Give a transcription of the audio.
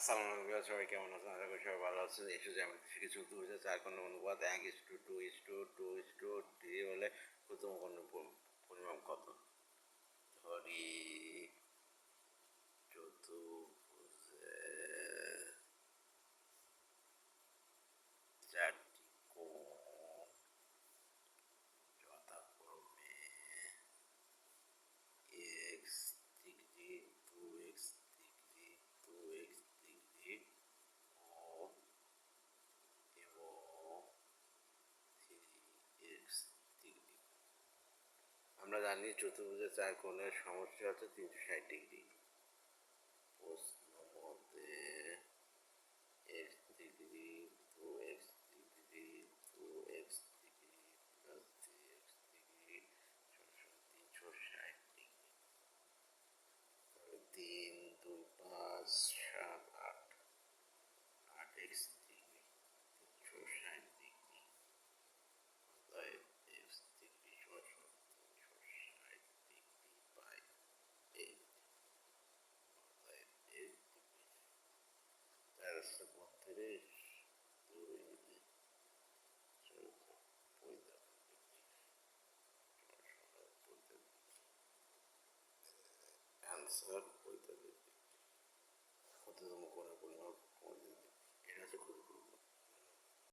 আসসালামু আলাইকুম, সবাই কেমন আছেন? আশা করি সবাই ভালো আছেন। এই সুযোগে আমি থেকে চলতে হচ্ছে 4 খণ্ড অনুপাত 1:2:2:3 হলে প্রথম খণ্ড পরিমাপ কত? ধরি চতুর্ভুজে চারটি কোণ যথাক্রমে x degree, 2x degree, 2x degree ও এবং 3x ডিগ্রি। আমরা জানি চতুর্ভুজের 4 কোণের সমষ্টি হচ্ছে 360 ডিগ্রি। প্রশ্ন মতে x degree, 2x degree, 2x degree plus 3x degree 360 degree. 3, 2, 5, 7, 8, 8x degree 360 degree. অতএব x ডিগ্রি সমান 360 ডিগ্রি বাই 8। অতএব x ডিগ্রি 432 2 অ্যান্সার 45 ডিগ্রি। কততম কোণে